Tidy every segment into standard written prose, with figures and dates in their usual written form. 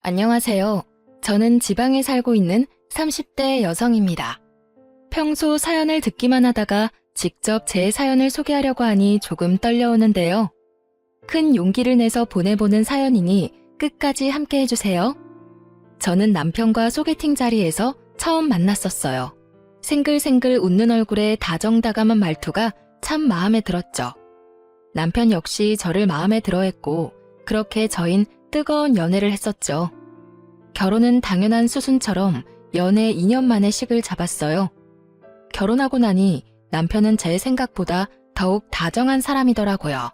안녕하세요. 저는 지방에 살고 있는 30대 여성입니다. 평소 사연을 듣기만 하다가 직접 제 사연을 소개하려고 하니 조금 떨려오는데요. 큰 용기를 내서 보내보는 사연이니 끝까지 함께 해주세요. 저는 남편과 소개팅 자리에서 처음 만났었어요. 생글생글 웃는 얼굴에 다정다감한 말투가 참 마음에 들었죠. 남편 역시 저를 마음에 들어했고 그렇게 저흰 뜨거운 연애를 했었죠. 결혼은 당연한 수순처럼 연애 2년 만에 식을 잡았어요. 결혼하고 나니 남편은 제 생각보다 더욱 다정한 사람이더라고요.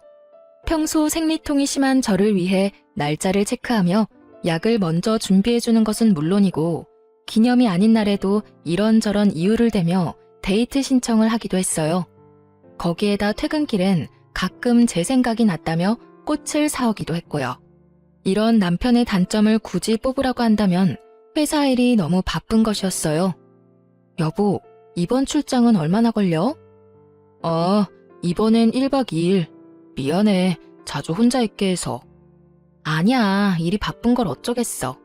평소 생리통이 심한 저를 위해 날짜를 체크하며 약을 먼저 준비해주는 것은 물론이고 기념이 아닌 날에도 이런저런 이유를 대며 데이트 신청을 하기도 했어요. 거기에다 퇴근길엔 가끔 제 생각이 났다며 꽃을 사오기도 했고요. 이런 남편의 단점을 굳이 뽑으라고 한다면 회사 일이 너무 바쁜 것이었어요. 여보, 이번 출장은 얼마나 걸려? 이번엔 1박 2일. 미안해, 자주 혼자 있게 해서. 아니야, 일이 바쁜 걸 어쩌겠어.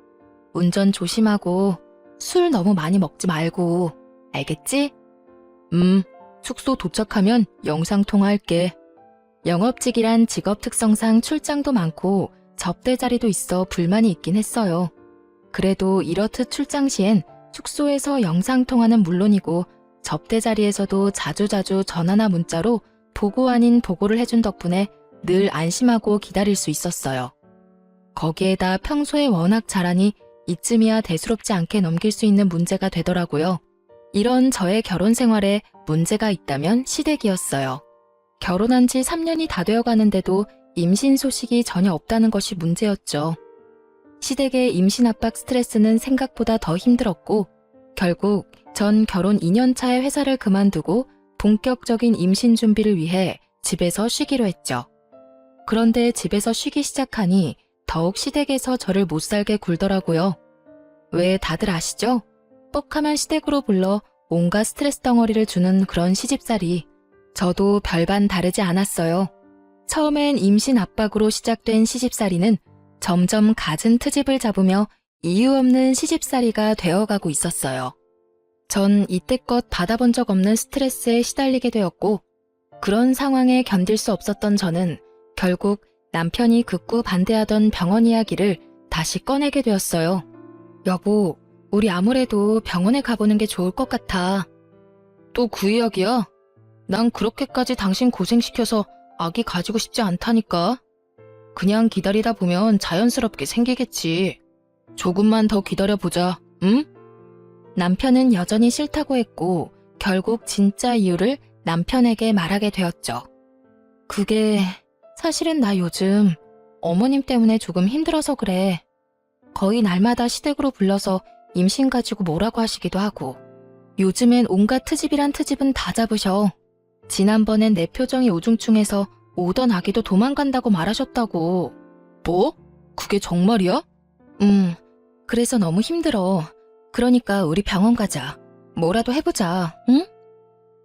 운전 조심하고 술 너무 많이 먹지 말고. 알겠지? 숙소 도착하면 영상통화할게. 영업직이란 직업 특성상 출장도 많고 접대 자리도 있어 불만이 있긴 했어요. 그래도 이렇듯 출장 시엔 숙소에서 영상통화는 물론이고 접대 자리에서도 자주자주 전화나 문자로 보고 아닌 보고를 해준 덕분에 늘 안심하고 기다릴 수 있었어요. 거기에다 평소에 워낙 잘하니 이쯤이야 대수롭지 않게 넘길 수 있는 문제가 되더라고요. 이런 저의 결혼 생활에 문제가 있다면 시댁이었어요. 결혼한 지 3년이 다 되어 가는데도 임신 소식이 전혀 없다는 것이 문제였죠. 시댁의 임신 압박 스트레스는 생각보다 더 힘들었고 결국 전 결혼 2년 차에 회사를 그만두고 본격적인 임신 준비를 위해 집에서 쉬기로 했죠. 그런데 집에서 쉬기 시작하니 더욱 시댁에서 저를 못살게 굴더라고요. 왜 다들 아시죠? 뻑하면 시댁으로 불러 온갖 스트레스 덩어리를 주는 그런 시집살이. 저도 별반 다르지 않았어요. 처음엔 임신 압박으로 시작된 시집살이는 점점 갖은 트집을 잡으며 이유 없는 시집살이가 되어가고 있었어요. 전 이때껏 받아본 적 없는 스트레스에 시달리게 되었고 그런 상황에 견딜 수 없었던 저는 결국 남편이 극구 반대하던 병원 이야기를 다시 꺼내게 되었어요. 여보, 우리 아무래도 병원에 가보는 게 좋을 것 같아. 또 그 이야기야? 난 그렇게까지 당신 고생시켜서 아기 가지고 싶지 않다니까. 그냥 기다리다 보면 자연스럽게 생기겠지. 조금만 더 기다려보자, 응? 남편은 여전히 싫다고 했고 결국 진짜 이유를 남편에게 말하게 되었죠. 그게 사실은 나 요즘 어머님 때문에 조금 힘들어서 그래. 거의 날마다 시댁으로 불러서 임신 가지고 뭐라고 하시기도 하고 요즘엔 온갖 트집이란 트집은 다 잡으셔. 지난번엔 내 표정이 우중충해서 오던 아기도 도망간다고 말하셨다고. 뭐? 그게 정말이야? 그래서 너무 힘들어. 그러니까 우리 병원 가자. 뭐라도 해보자, 응?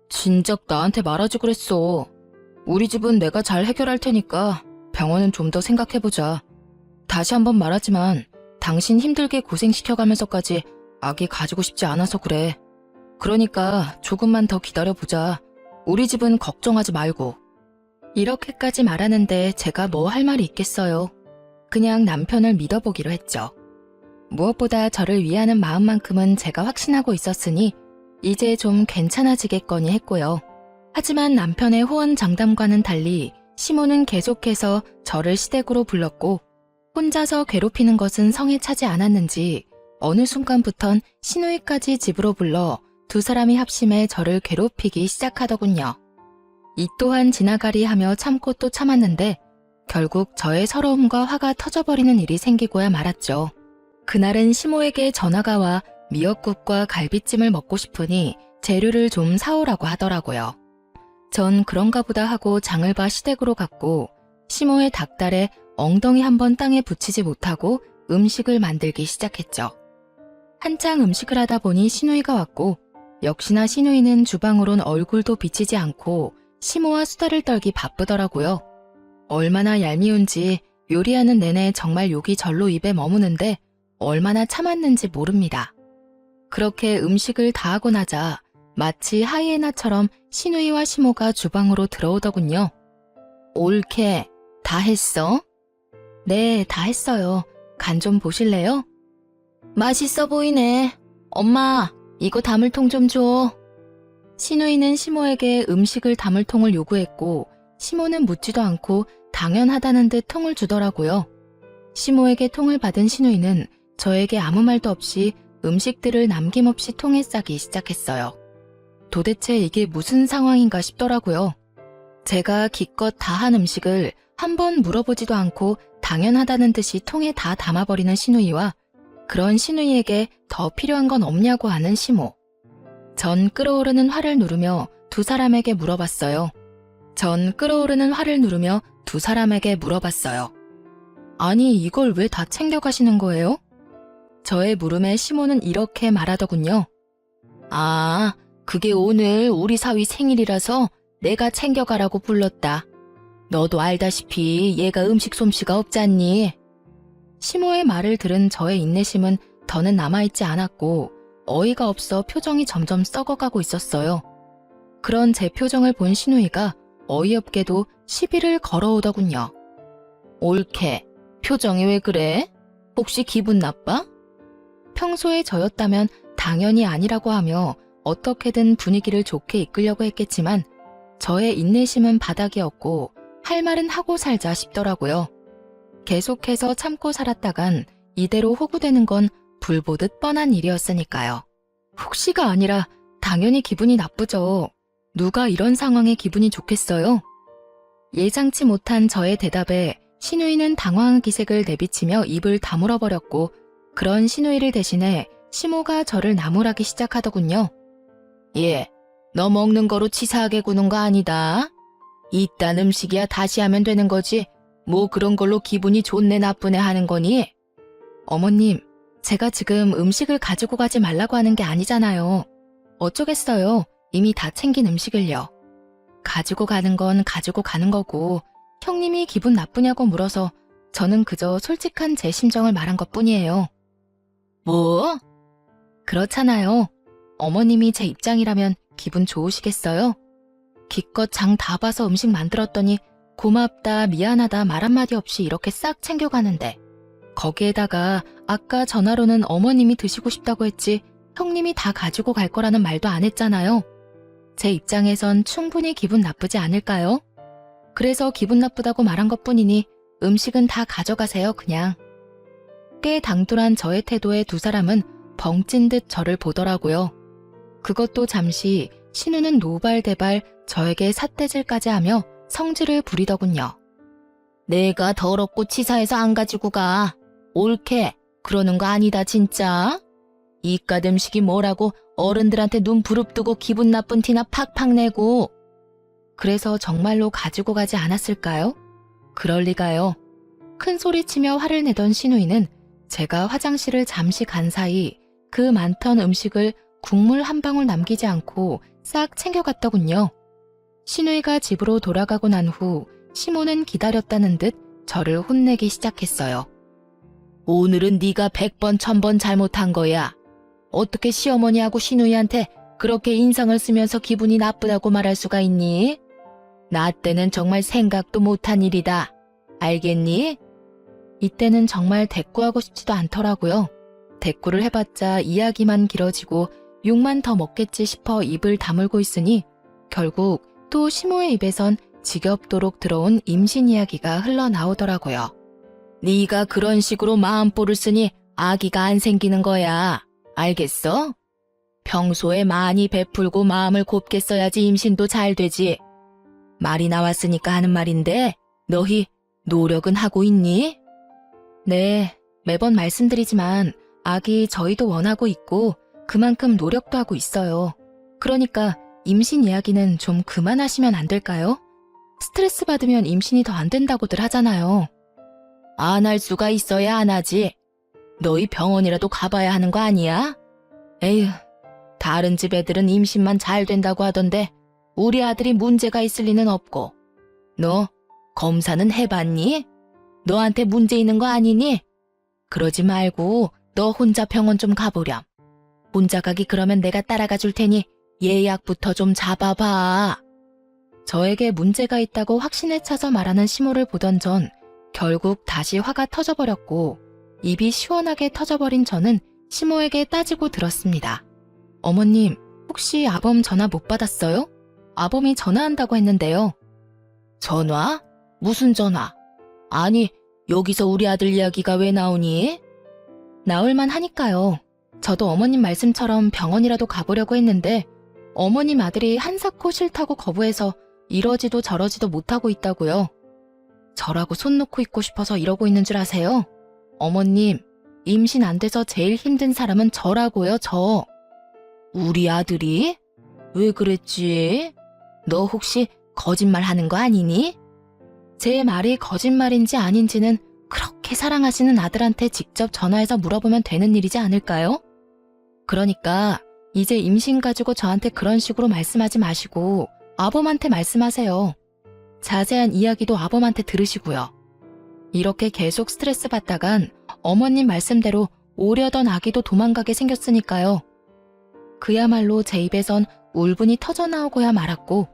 진작 나한테 말하지 그랬어. 우리 집은 내가 잘 해결할 테니까 병원은 좀 더 생각해보자. 다시 한번 말하지만 당신 힘들게 고생시켜가면서까지 아기 가지고 싶지 않아서 그래. 그러니까 조금만 더 기다려보자. 우리 집은 걱정하지 말고. 이렇게까지 말하는데 제가 뭐 할 말이 있겠어요. 그냥 남편을 믿어보기로 했죠. 무엇보다 저를 위하는 마음만큼은 제가 확신하고 있었으니 이제 좀 괜찮아지겠거니 했고요. 하지만 남편의 호언장담과는 달리 시모는 계속해서 저를 시댁으로 불렀고 혼자서 괴롭히는 것은 성에 차지 않았는지 어느 순간부턴 시누이까지 집으로 불러 두 사람이 합심해 저를 괴롭히기 시작하더군요. 이 또한 지나가리 하며 참고 또 참았는데 결국 저의 서러움과 화가 터져버리는 일이 생기고야 말았죠. 그날은 시모에게 전화가 와 미역국과 갈비찜을 먹고 싶으니 재료를 좀 사오라고 하더라고요. 전 그런가 보다 하고 장을 봐 시댁으로 갔고 시모의 닭달에 엉덩이 한번 땅에 붙이지 못하고 음식을 만들기 시작했죠. 한창 음식을 하다 보니 시누이가 왔고 역시나 시누이는 주방으론 얼굴도 비치지 않고 시모와 수다를 떨기 바쁘더라고요. 얼마나 얄미운지 요리하는 내내 정말 욕이 절로 입에 머무는데 얼마나 참았는지 모릅니다. 그렇게 음식을 다 하고 나자 마치 하이에나처럼 시누이와 시모가 주방으로 들어오더군요. 옳게, 다 했어? 네, 다 했어요. 간 좀 보실래요? 맛있어 보이네. 엄마, 이거 담을 통 좀 줘. 시누이는 시모에게 음식을 담을 통을 요구했고 시모는 묻지도 않고 당연하다는 듯 통을 주더라고요. 시모에게 통을 받은 시누이는 저에게 아무 말도 없이 음식들을 남김없이 통에 싸기 시작했어요. 도대체 이게 무슨 상황인가 싶더라고요. 제가 기껏 다 한 음식을 한 번 물어보지도 않고 당연하다는 듯이 통에 다 담아버리는 시누이와 그런 시누이에게 더 필요한 건 없냐고 하는 시모. 전 끓어오르는 화를 누르며 두 사람에게 물어봤어요. 아니, 이걸 왜 다 챙겨가시는 거예요? 저의 물음에 시모는 이렇게 말하더군요. 아, 그게 오늘 우리 사위 생일이라서 내가 챙겨가라고 불렀다. 너도 알다시피 얘가 음식 솜씨가 없잖니. 시모의 말을 들은 저의 인내심은 더는 남아있지 않았고 어이가 없어 표정이 점점 썩어가고 있었어요. 그런 제 표정을 본 시누이가 어이없게도 시비를 걸어오더군요. 옳게, 표정이 왜 그래? 혹시 기분 나빠? 평소에 저였다면 당연히 아니라고 하며 어떻게든 분위기를 좋게 이끌려고 했겠지만 저의 인내심은 바닥이었고 할 말은 하고 살자 싶더라고요. 계속해서 참고 살았다간 이대로 호구되는 건 불보듯 뻔한 일이었으니까요. 혹시가 아니라 당연히 기분이 나쁘죠. 누가 이런 상황에 기분이 좋겠어요? 예상치 못한 저의 대답에 시누이는 당황한 기색을 내비치며 입을 다물어버렸고 그런 시누이를 대신해 시모가 저를 나무라기 시작하더군요. 예, 너 먹는 거로 치사하게 구는 거 아니다. 이딴 음식이야 다시 하면 되는 거지. 뭐 그런 걸로 기분이 좋네 나쁘네 하는 거니? 어머님, 제가 지금 음식을 가지고 가지 말라고 하는 게 아니잖아요. 어쩌겠어요. 이미 다 챙긴 음식을요. 가지고 가는 건 가지고 가는 거고 형님이 기분 나쁘냐고 물어서 저는 그저 솔직한 제 심정을 말한 것뿐이에요. 뭐? 그렇잖아요. 어머님이 제 입장이라면 기분 좋으시겠어요? 기껏 장 다 봐서 음식 만들었더니 고맙다, 미안하다 말 한마디 없이 이렇게 싹 챙겨가는데 거기에다가 아까 전화로는 어머님이 드시고 싶다고 했지 형님이 다 가지고 갈 거라는 말도 안 했잖아요. 제 입장에선 충분히 기분 나쁘지 않을까요? 그래서 기분 나쁘다고 말한 것뿐이니 음식은 다 가져가세요, 그냥. 꽤 당돌한 저의 태도에 두 사람은 벙찐 듯 저를 보더라고요. 그것도 잠시 신우는 노발대발 저에게 삿대질까지 하며 성질을 부리더군요. 내가 더럽고 치사해서 안 가지고 가. 옳게, 그러는 거 아니다 진짜. 이깟 음식이 뭐라고 어른들한테 눈 부릅뜨고 기분 나쁜 티나 팍팍 내고. 그래서 정말로 가지고 가지 않았을까요? 그럴 리가요. 큰 소리치며 화를 내던 시누이는 제가 화장실을 잠시 간 사이 그 많던 음식을 국물 한 방울 남기지 않고 싹 챙겨갔더군요. 시누이가 집으로 돌아가고 난 후 시모는 기다렸다는 듯 저를 혼내기 시작했어요. 오늘은 네가 100번 1000번 잘못한 거야. 어떻게 시어머니하고 시누이한테 그렇게 인상을 쓰면서 기분이 나쁘다고 말할 수가 있니? 나 때는 정말 생각도 못한 일이다. 알겠니? 이때는 정말 대꾸하고 싶지도 않더라고요. 대꾸를 해봤자 이야기만 길어지고 욕만 더 먹겠지 싶어 입을 다물고 있으니 결국 또 시모의 입에선 지겹도록 들어온 임신 이야기가 흘러나오더라고요. 네가 그런 식으로 마음보를 쓰니 아기가 안 생기는 거야. 알겠어? 평소에 많이 베풀고 마음을 곱게 써야지 임신도 잘 되지. 말이 나왔으니까 하는 말인데 너희 노력은 하고 있니? 네, 매번 말씀드리지만 아기 저희도 원하고 있고 그만큼 노력도 하고 있어요. 그러니까 임신 이야기는 좀 그만하시면 안 될까요? 스트레스 받으면 임신이 더 안 된다고들 하잖아요. 안 할 수가 있어야 안 하지. 너희 병원이라도 가봐야 하는 거 아니야? 에휴, 다른 집 애들은 임신만 잘 된다고 하던데 우리 아들이 문제가 있을 리는 없고. 너 검사는 해봤니? 너한테 문제 있는 거 아니니? 그러지 말고 너 혼자 병원 좀 가보렴. 혼자 가기 그러면 내가 따라가 줄 테니 예약부터 좀 잡아봐. 저에게 문제가 있다고 확신에 차서 말하는 시모를 보던 전 결국 다시 화가 터져버렸고 입이 시원하게 터져버린 저는 시모에게 따지고 들었습니다. 어머님, 혹시 아범 전화 못 받았어요? 아범이 전화한다고 했는데요. 전화? 무슨 전화? 아니, 여기서 우리 아들 이야기가 왜 나오니? 나올만 하니까요. 저도 어머님 말씀처럼 병원이라도 가보려고 했는데 어머님 아들이 한사코 싫다고 거부해서 이러지도 저러지도 못하고 있다고요. 저라고 손 놓고 있고 싶어서 이러고 있는 줄 아세요? 어머님, 임신 안 돼서 제일 힘든 사람은 저라고요, 저. 우리 아들이? 왜 그랬지? 너 혹시 거짓말 하는 거 아니니? 제 말이 거짓말인지 아닌지는 그렇게 사랑하시는 아들한테 직접 전화해서 물어보면 되는 일이지 않을까요? 그러니까 이제 임신 가지고 저한테 그런 식으로 말씀하지 마시고 아범한테 말씀하세요. 자세한 이야기도 아범한테 들으시고요. 이렇게 계속 스트레스 받다간 어머님 말씀대로 오려던 아기도 도망가게 생겼으니까요. 그야말로 제 입에선 울분이 터져나오고야 말았고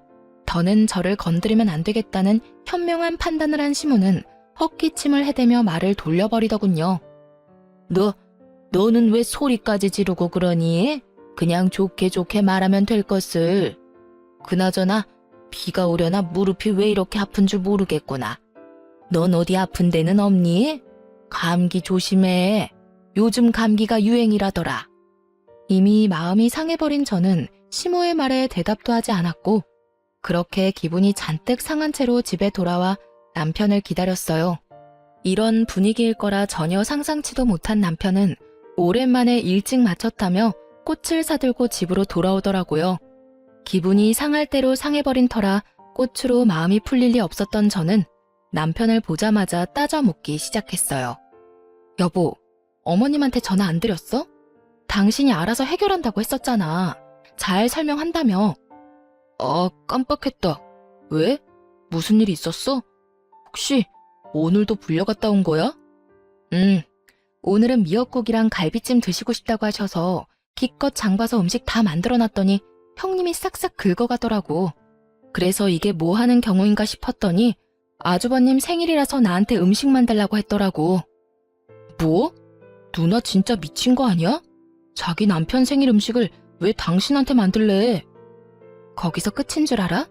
더는 저를 건드리면 안 되겠다는 현명한 판단을 한 시모는 헛기침을 해대며 말을 돌려버리더군요. 너는 왜 소리까지 지르고 그러니? 그냥 좋게 좋게 말하면 될 것을. 그나저나 비가 오려나 무릎이 왜 이렇게 아픈 줄 모르겠구나. 넌 어디 아픈 데는 없니? 감기 조심해. 요즘 감기가 유행이라더라. 이미 마음이 상해버린 저는 시모의 말에 대답도 하지 않았고 그렇게 기분이 잔뜩 상한 채로 집에 돌아와 남편을 기다렸어요. 이런 분위기일 거라 전혀 상상치도 못한 남편은 오랜만에 일찍 마쳤다며 꽃을 사들고 집으로 돌아오더라고요. 기분이 상할 대로 상해버린 터라 꽃으로 마음이 풀릴 리 없었던 저는 남편을 보자마자 따져 묻기 시작했어요. 여보, 어머님한테 전화 안 드렸어? 당신이 알아서 해결한다고 했었잖아. 잘 설명한다며. 깜빡했다. 왜? 무슨 일이 있었어? 혹시 오늘도 불려갔다 온 거야? 오늘은 미역국이랑 갈비찜 드시고 싶다고 하셔서 기껏 장봐서 음식 다 만들어놨더니 형님이 싹싹 긁어가더라고. 그래서 이게 뭐 하는 경우인가 싶었더니 아주버님 생일이라서 나한테 음식 만들라고 했더라고. 뭐? 누나 진짜 미친 거 아니야? 자기 남편 생일 음식을 왜 당신한테 만들래? 거기서 끝인 줄 알아?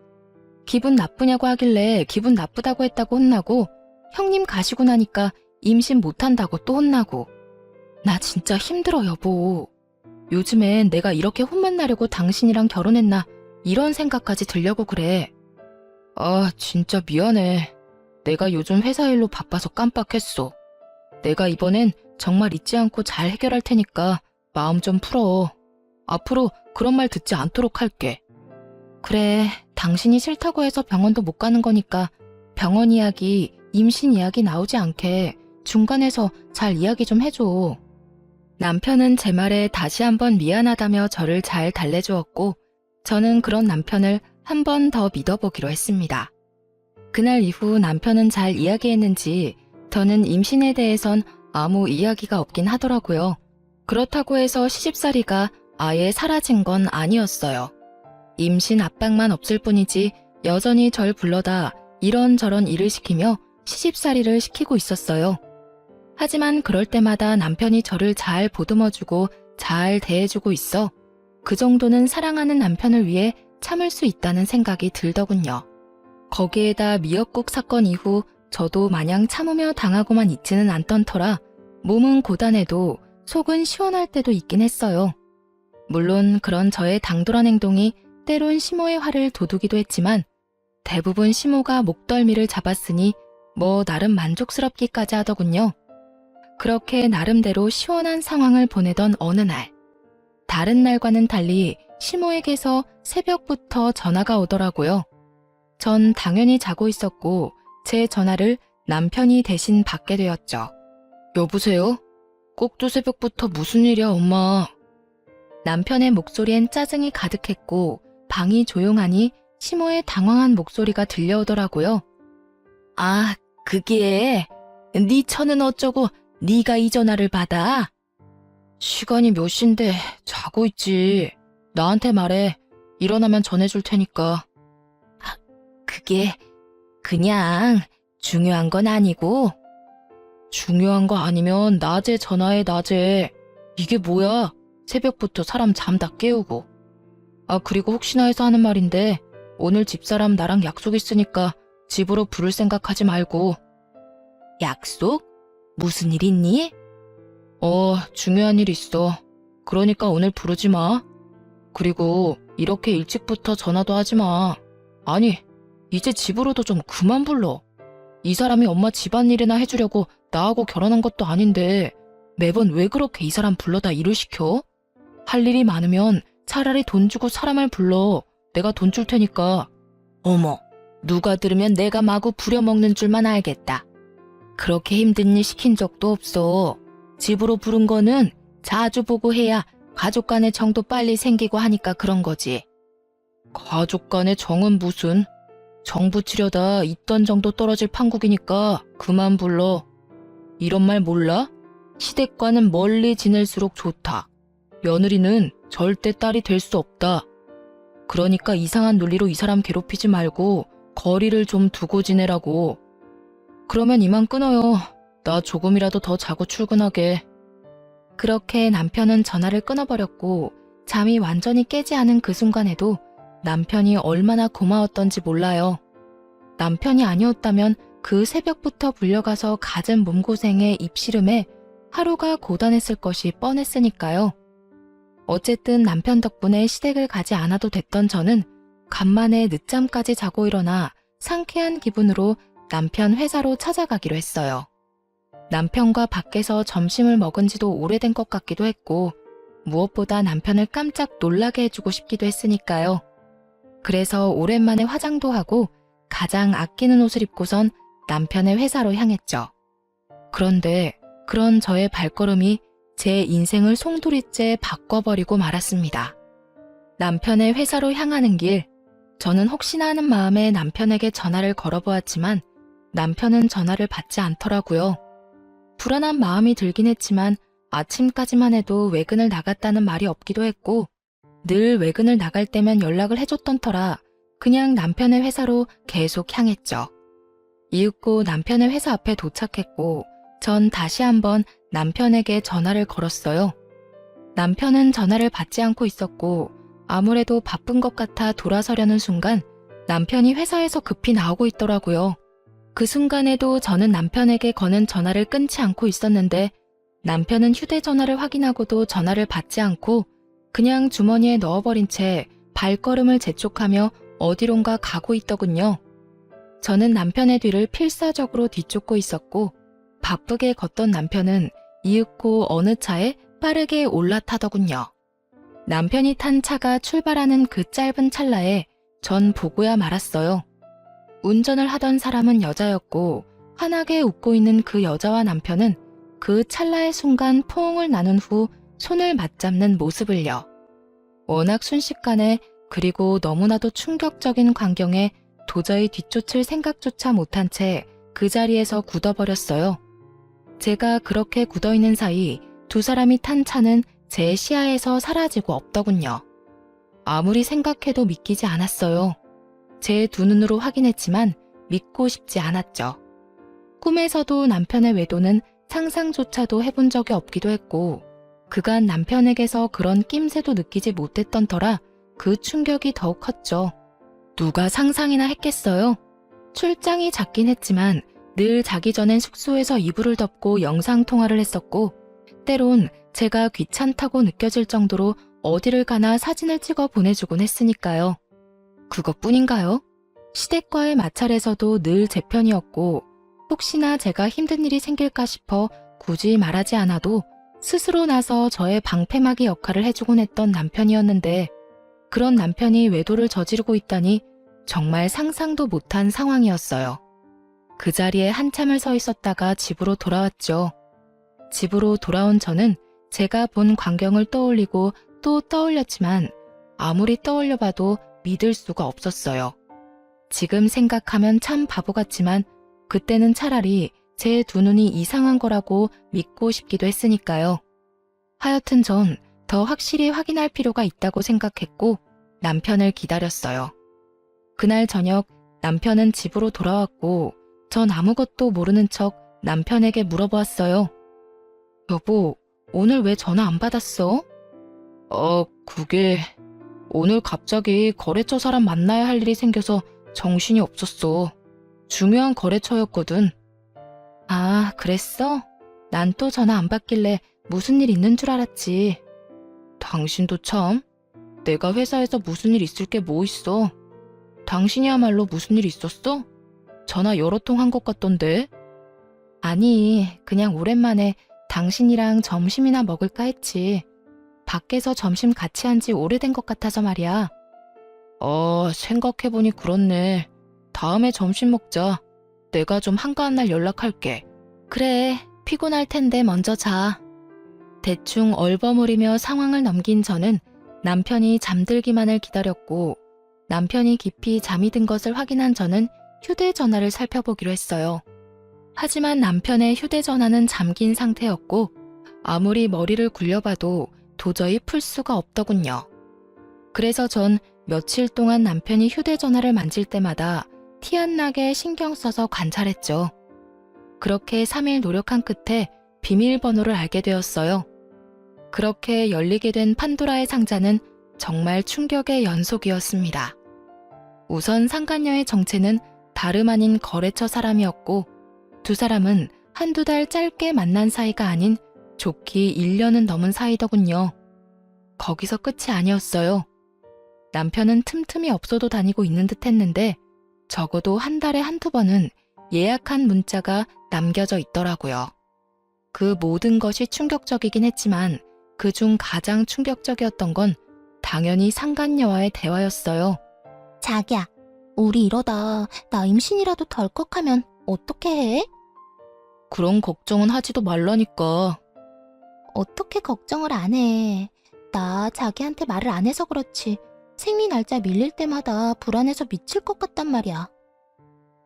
기분 나쁘냐고 하길래 기분 나쁘다고 했다고 혼나고 형님 가시고 나니까 임신 못한다고 또 혼나고. 나 진짜 힘들어 여보. 요즘엔 내가 이렇게 혼만 나려고 당신이랑 결혼했나 이런 생각까지 들려고 그래. 진짜 미안해. 내가 요즘 회사 일로 바빠서 깜빡했어. 내가 이번엔 정말 잊지 않고 잘 해결할 테니까 마음 좀 풀어. 앞으로 그런 말 듣지 않도록 할게. 그래, 당신이 싫다고 해서 병원도 못 가는 거니까 병원 이야기, 임신 이야기 나오지 않게 중간에서 잘 이야기 좀 해줘. 남편은 제 말에 다시 한번 미안하다며 저를 잘 달래주었고 저는 그런 남편을 한 번 더 믿어보기로 했습니다. 그날 이후 남편은 잘 이야기했는지 저는 임신에 대해선 아무 이야기가 없긴 하더라고요. 그렇다고 해서 시집살이가 아예 사라진 건 아니었어요. 임신 압박만 없을 뿐이지 여전히 절 불러다 이런저런 일을 시키며 시집살이를 시키고 있었어요. 하지만 그럴 때마다 남편이 저를 잘 보듬어주고 잘 대해주고 있어 그 정도는 사랑하는 남편을 위해 참을 수 있다는 생각이 들더군요. 거기에다 미역국 사건 이후 저도 마냥 참으며 당하고만 있지는 않던 터라 몸은 고단해도 속은 시원할 때도 있긴 했어요. 물론 그런 저의 당돌한 행동이 때론 시모의 화를 돋우기도 했지만 대부분 시모가 목덜미를 잡았으니 뭐 나름 만족스럽기까지 하더군요. 그렇게 나름대로 시원한 상황을 보내던 어느 날, 다른 날과는 달리 시모에게서 새벽부터 전화가 오더라고요. 전 당연히 자고 있었고 제 전화를 남편이 대신 받게 되었죠. 여보세요? 꼭두 새벽부터 무슨 일이야, 엄마? 남편의 목소리엔 짜증이 가득했고 방이 조용하니 시모의 당황한 목소리가 들려오더라고요. 그게 네 처는 어쩌고 네가 이 전화를 받아? 시간이 몇 시인데 자고 있지. 나한테 말해. 일어나면 전해줄 테니까. 그게 그냥 중요한 건 아니고. 중요한 거 아니면 낮에 전화해, 낮에. 이게 뭐야? 새벽부터 사람 잠 다 깨우고. 그리고 혹시나 해서 하는 말인데 오늘 집사람 나랑 약속 있으니까 집으로 부를 생각하지 말고. 약속? 무슨 일 있니? 중요한 일 있어. 그러니까 오늘 부르지 마. 그리고 이렇게 일찍부터 전화도 하지 마. 아니, 이제 집으로도 좀 그만 불러. 이 사람이 엄마 집안일이나 해주려고 나하고 결혼한 것도 아닌데 매번 왜 그렇게 이 사람 불러다 일을 시켜? 할 일이 많으면 차라리 돈 주고 사람을 불러. 내가 돈 줄 테니까. 어머, 누가 들으면 내가 마구 부려먹는 줄만 알겠다. 그렇게 힘든 일 시킨 적도 없어. 집으로 부른 거는 자주 보고 해야 가족 간의 정도 빨리 생기고 하니까 그런 거지. 가족 간의 정은 무슨? 정 붙이려다 있던 정도 떨어질 판국이니까 그만 불러. 이런 말 몰라? 시댁과는 멀리 지낼수록 좋다. 며느리는 절대 딸이 될 수 없다. 그러니까 이상한 논리로 이 사람 괴롭히지 말고 거리를 좀 두고 지내라고. 그러면 이만 끊어요. 나 조금이라도 더 자고 출근하게. 그렇게 남편은 전화를 끊어버렸고 잠이 완전히 깨지 않은 그 순간에도 남편이 얼마나 고마웠던지 몰라요. 남편이 아니었다면 그 새벽부터 불려가서 갖은 몸고생에 입씨름에 하루가 고단했을 것이 뻔했으니까요. 어쨌든 남편 덕분에 시댁을 가지 않아도 됐던 저는 간만에 늦잠까지 자고 일어나 상쾌한 기분으로 남편 회사로 찾아가기로 했어요. 남편과 밖에서 점심을 먹은 지도 오래된 것 같기도 했고 무엇보다 남편을 깜짝 놀라게 해주고 싶기도 했으니까요. 그래서 오랜만에 화장도 하고 가장 아끼는 옷을 입고선 남편의 회사로 향했죠. 그런데 그런 저의 발걸음이 제 인생을 송두리째 바꿔버리고 말았습니다. 남편의 회사로 향하는 길, 저는 혹시나 하는 마음에 남편에게 전화를 걸어보았지만 남편은 전화를 받지 않더라고요. 불안한 마음이 들긴 했지만 아침까지만 해도 외근을 나갔다는 말이 없기도 했고 늘 외근을 나갈 때면 연락을 해줬던 터라 그냥 남편의 회사로 계속 향했죠. 이윽고 남편의 회사 앞에 도착했고 전 다시 한번 남편에게 전화를 걸었어요. 남편은 전화를 받지 않고 있었고 아무래도 바쁜 것 같아 돌아서려는 순간 남편이 회사에서 급히 나오고 있더라고요. 그 순간에도 저는 남편에게 거는 전화를 끊지 않고 있었는데 남편은 휴대전화를 확인하고도 전화를 받지 않고 그냥 주머니에 넣어버린 채 발걸음을 재촉하며 어디론가 가고 있더군요. 저는 남편의 뒤를 필사적으로 뒤쫓고 있었고 바쁘게 걷던 남편은 이윽고 어느 차에 빠르게 올라타더군요. 남편이 탄 차가 출발하는 그 짧은 찰나에 전 보고야 말았어요. 운전을 하던 사람은 여자였고 환하게 웃고 있는 그 여자와 남편은 그 찰나의 순간 포옹을 나눈 후 손을 맞잡는 모습을요. 워낙 순식간에 그리고 너무나도 충격적인 광경에 도저히 뒤쫓을 생각조차 못한 채 그 자리에서 굳어버렸어요. 제가 그렇게 굳어있는 사이 두 사람이 탄 차는 제 시야에서 사라지고 없더군요. 아무리 생각해도 믿기지 않았어요. 제 두 눈으로 확인했지만 믿고 싶지 않았죠. 꿈에서도 남편의 외도는 상상조차도 해본 적이 없기도 했고 그간 남편에게서 그런 낌새도 느끼지 못했던 터라 그 충격이 더욱 컸죠. 누가 상상이나 했겠어요? 출장이 잦긴 했지만 늘 자기 전엔 숙소에서 이불을 덮고 영상통화를 했었고 때론 제가 귀찮다고 느껴질 정도로 어디를 가나 사진을 찍어 보내주곤 했으니까요. 그것뿐인가요? 시댁과의 마찰에서도 늘 제 편이었고 혹시나 제가 힘든 일이 생길까 싶어 굳이 말하지 않아도 스스로 나서 저의 방패막이 역할을 해주곤 했던 남편이었는데 그런 남편이 외도를 저지르고 있다니 정말 상상도 못한 상황이었어요. 그 자리에 한참을 서 있었다가 집으로 돌아왔죠. 집으로 돌아온 저는 제가 본 광경을 떠올리고 또 떠올렸지만 아무리 떠올려봐도 믿을 수가 없었어요. 지금 생각하면 참 바보 같지만 그때는 차라리 제 두 눈이 이상한 거라고 믿고 싶기도 했으니까요. 하여튼 전 더 확실히 확인할 필요가 있다고 생각했고 남편을 기다렸어요. 그날 저녁 남편은 집으로 돌아왔고 전 아무것도 모르는 척 남편에게 물어보았어요. 여보, 오늘 왜 전화 안 받았어? 그게 오늘 갑자기 거래처 사람 만나야 할 일이 생겨서 정신이 없었어. 중요한 거래처였거든. 아, 그랬어? 난 또 전화 안 받길래 무슨 일 있는 줄 알았지. 당신도 참. 내가 회사에서 무슨 일 있을 게 뭐 있어. 당신이야말로 무슨 일 있었어? 전화 여러 통 한 것 같던데. 아니, 그냥 오랜만에 당신이랑 점심이나 먹을까 했지. 밖에서 점심 같이 한 지 오래된 것 같아서 말이야. 생각해보니 그렇네. 다음에 점심 먹자. 내가 좀 한가한 날 연락할게. 그래, 피곤할 텐데 먼저 자. 대충 얼버무리며 상황을 넘긴 저는 남편이 잠들기만을 기다렸고 남편이 깊이 잠이 든 것을 확인한 저는 휴대전화를 살펴보기로 했어요. 하지만 남편의 휴대전화는 잠긴 상태였고 아무리 머리를 굴려봐도 도저히 풀 수가 없더군요. 그래서 전 며칠 동안 남편이 휴대전화를 만질 때마다 티 안 나게 신경 써서 관찰했죠. 그렇게 3일 노력한 끝에 비밀번호를 알게 되었어요. 그렇게 열리게 된 판도라의 상자는 정말 충격의 연속이었습니다. 우선 상간녀의 정체는 다름 아닌 거래처 사람이었고 두 사람은 한두 달 짧게 만난 사이가 아닌 좋기 1년은 넘은 사이더군요. 거기서 끝이 아니었어요. 남편은 틈틈이 업소도 다니고 있는 듯 했는데 적어도 한 달에 한두 번은 예약한 문자가 남겨져 있더라고요. 그 모든 것이 충격적이긴 했지만 그중 가장 충격적이었던 건 당연히 상간녀와의 대화였어요. 자기야, 우리 이러다 나 임신이라도 덜컥하면 어떻게 해? 그런 걱정은 하지도 말라니까. 어떻게 걱정을 안 해? 나 자기한테 말을 안 해서 그렇지. 생리 날짜 밀릴 때마다 불안해서 미칠 것 같단 말이야.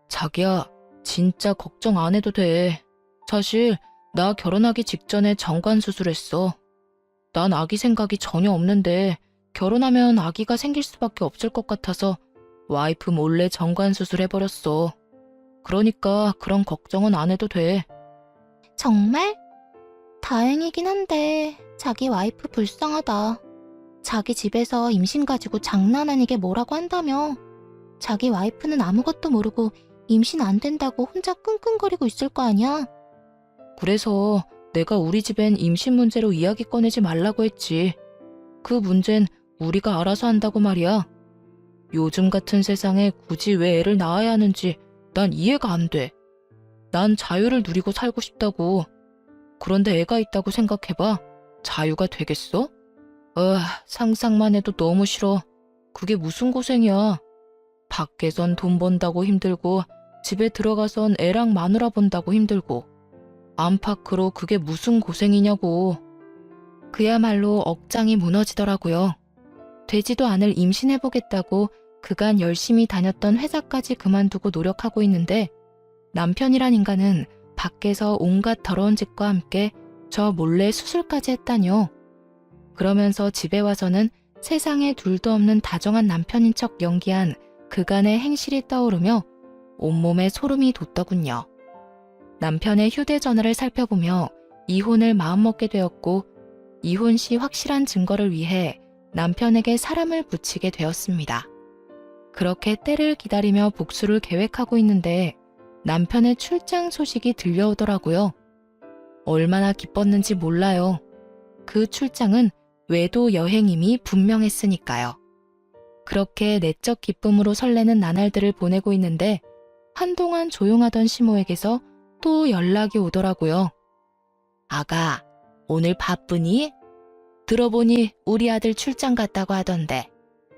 자기야, 진짜 걱정 안 해도 돼. 사실 나 결혼하기 직전에 정관 수술했어. 난 아기 생각이 전혀 없는데 결혼하면 아기가 생길 수밖에 없을 것 같아서 와이프 몰래 정관 수술해버렸어. 그러니까 그런 걱정은 안 해도 돼. 정말? 다행이긴 한데 자기 와이프 불쌍하다. 자기 집에서 임신 가지고 장난 아니게 뭐라고 한다며. 자기 와이프는 아무것도 모르고 임신 안 된다고 혼자 끙끙거리고 있을 거 아니야? 그래서 내가 우리 집엔 임신 문제로 이야기 꺼내지 말라고 했지. 그 문제는 우리가 알아서 한다고 말이야. 요즘 같은 세상에 굳이 왜 애를 낳아야 하는지 난 이해가 안 돼. 난 자유를 누리고 살고 싶다고. 그런데 애가 있다고 생각해봐. 자유가 되겠어? 상상만 해도 너무 싫어. 그게 무슨 고생이야. 밖에선 돈 번다고 힘들고 집에 들어가선 애랑 마누라 본다고 힘들고 안팎으로 그게 무슨 고생이냐고. 그야말로 억장이 무너지더라고요. 되지도 않을 임신해보겠다고 그간 열심히 다녔던 회사까지 그만두고 노력하고 있는데 남편이란 인간은 밖에서 온갖 더러운 짓과 함께 저 몰래 수술까지 했다뇨. 그러면서 집에 와서는 세상에 둘도 없는 다정한 남편인 척 연기한 그간의 행실이 떠오르며 온몸에 소름이 돋더군요. 남편의 휴대전화를 살펴보며 이혼을 마음먹게 되었고 이혼 시 확실한 증거를 위해 남편에게 사람을 붙이게 되었습니다. 그렇게 때를 기다리며 복수를 계획하고 있는데 남편의 출장 소식이 들려오더라고요. 얼마나 기뻤는지 몰라요. 그 출장은 외도 여행임이 분명했으니까요. 그렇게 내적 기쁨으로 설레는 나날들을 보내고 있는데 한동안 조용하던 시모에게서 또 연락이 오더라고요. 아가, 오늘 바쁘니? 들어보니 우리 아들 출장 갔다고 하던데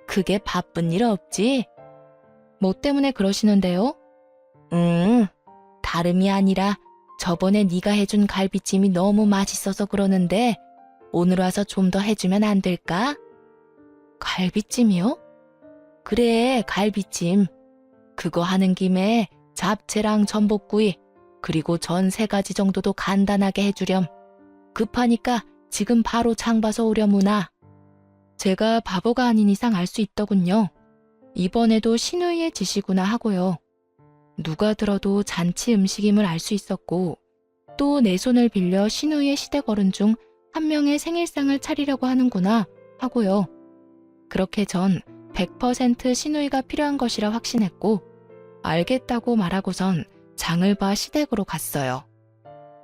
그게 바쁜 일 없지? 뭐 때문에 그러시는데요? 다름이 아니라 저번에 네가 해준 갈비찜이 너무 맛있어서 그러는데 오늘 와서 좀 더 해주면 안 될까? 갈비찜이요? 그래, 갈비찜. 그거 하는 김에 잡채랑 전복구이 그리고 전 3가지 정도도 간단하게 해주렴. 급하니까 지금 바로 장 봐서 오려무나. 제가 바보가 아닌 이상 알 수 있더군요. 이번에도 신우이의 짓이구나 하고요. 누가 들어도 잔치 음식임을 알 수 있었고 또 내 손을 빌려 신우이의 시댁 어른 중 한 명의 생일상을 차리려고 하는구나 하고요. 그렇게 전 100% 신우이가 필요한 것이라 확신했고 알겠다고 말하고선 장을 봐 시댁으로 갔어요.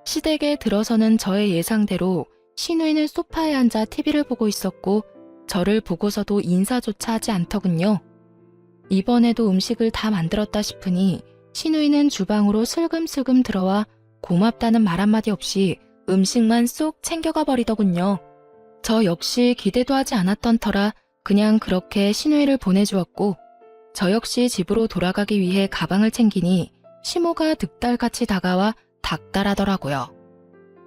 시댁에 들어서는 저의 예상대로 신우이는 소파에 앉아 TV를 보고 있었고 저를 보고서도 인사조차 하지 않더군요. 이번에도 음식을 다 만들었다 싶으니 신우이는 주방으로 슬금슬금 들어와 고맙다는 말 한마디 없이 음식만 쏙 챙겨가 버리더군요. 저 역시 기대도 하지 않았던 터라 그냥 그렇게 신우이를 보내주었고 저 역시 집으로 돌아가기 위해 가방을 챙기니 시모가 득달같이 다가와 닥달하더라고요.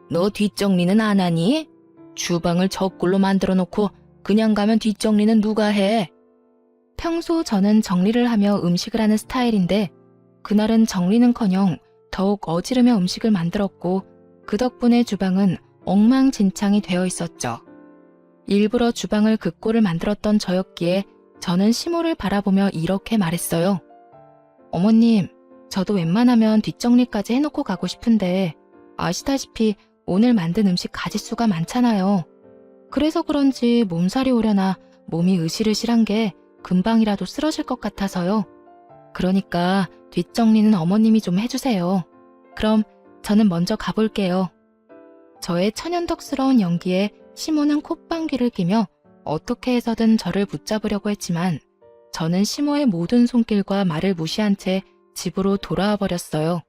너 뒷정리는 안 하니? 주방을 저꼴로 만들어 놓고 그냥 가면 뒷정리는 누가 해? 평소 저는 정리를 하며 음식을 하는 스타일인데 그날은 정리는커녕 더욱 어지르며 음식을 만들었고 그 덕분에 주방은 엉망진창이 되어 있었죠. 일부러 주방을 그 꼴을 만들었던 저였기에 저는 시모를 바라보며 이렇게 말했어요. 어머님, 저도 웬만하면 뒷정리까지 해놓고 가고 싶은데 아시다시피 오늘 만든 음식 가짓수가 많잖아요. 그래서 그런지 몸살이 오려나 몸이 으실으실한 게 금방이라도 쓰러질 것 같아서요. 그러니까 뒷정리는 어머님이 좀 해주세요. 그럼 저는 먼저 가볼게요. 저의 천연덕스러운 연기에 시모는 콧방귀를 끼며 어떻게 해서든 저를 붙잡으려고 했지만 저는 시모의 모든 손길과 말을 무시한 채 집으로 돌아와 버렸어요.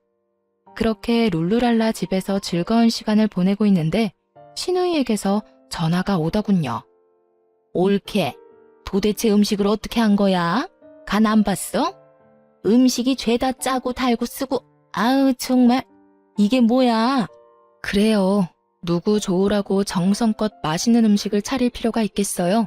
그렇게 룰루랄라 집에서 즐거운 시간을 보내고 있는데 신우이에게서 전화가 오더군요. 옳게, 도대체 음식을 어떻게 한 거야? 간 안 봤어? 음식이 죄다 짜고 달고 쓰고, 아우 정말 이게 뭐야? 그래요. 누구 좋으라고 정성껏 맛있는 음식을 차릴 필요가 있겠어요?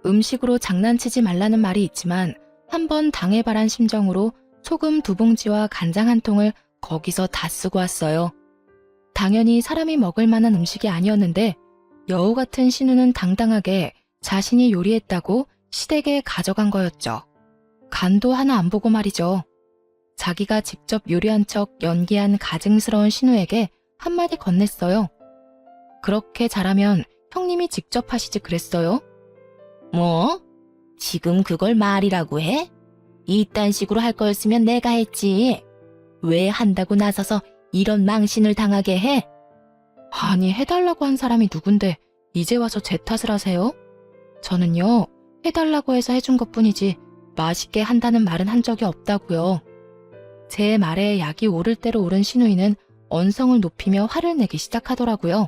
음식으로 장난치지 말라는 말이 있지만 한번 당해바란 심정으로 소금 2봉지와 간장 1통을 거기서 다 쓰고 왔어요. 당연히 사람이 먹을 만한 음식이 아니었는데 여우 같은 신우는 당당하게 자신이 요리했다고 시댁에 가져간 거였죠. 간도 하나 안 보고 말이죠. 자기가 직접 요리한 척 연기한 가증스러운 신우에게 한마디 건넸어요. 그렇게 잘하면 형님이 직접 하시지 그랬어요? 뭐? 지금 그걸 말이라고 해? 이딴 식으로 할 거였으면 내가 했지. 왜 한다고 나서서 이런 망신을 당하게 해? 아니, 해달라고 한 사람이 누군데 이제 와서 제 탓을 하세요? 저는요, 해달라고 해서 해준 것뿐이지 맛있게 한다는 말은 한 적이 없다고요. 제 말에 약이 오를 대로 오른 신우이는 언성을 높이며 화를 내기 시작하더라고요.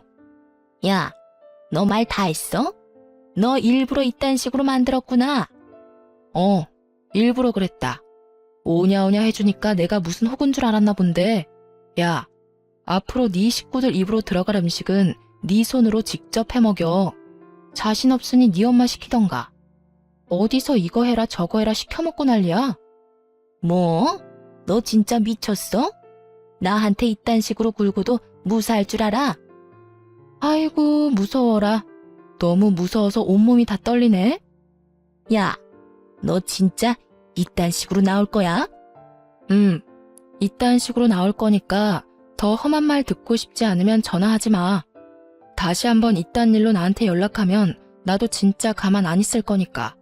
야, 너 말 다 했어? 너 일부러 이딴 식으로 만들었구나. 일부러 그랬다. 오냐오냐 해주니까 내가 무슨 혹은 줄 알았나 본데. 야, 앞으로 네 식구들 입으로 들어갈 음식은 네 손으로 직접 해먹여. 자신 없으니 네 엄마 시키던가. 어디서 이거 해라 저거 해라 시켜먹고 난리야? 뭐? 너 진짜 미쳤어? 나한테 이딴 식으로 굴고도 무사할 줄 알아? 아이고 무서워라. 너무 무서워서 온몸이 다 떨리네. 야, 너 진짜 이딴 식으로 나올 거야? 이딴 식으로 나올 거니까 더 험한 말 듣고 싶지 않으면 전화하지 마. 다시 한번 이딴 일로 나한테 연락하면 나도 진짜 가만 안 있을 거니까.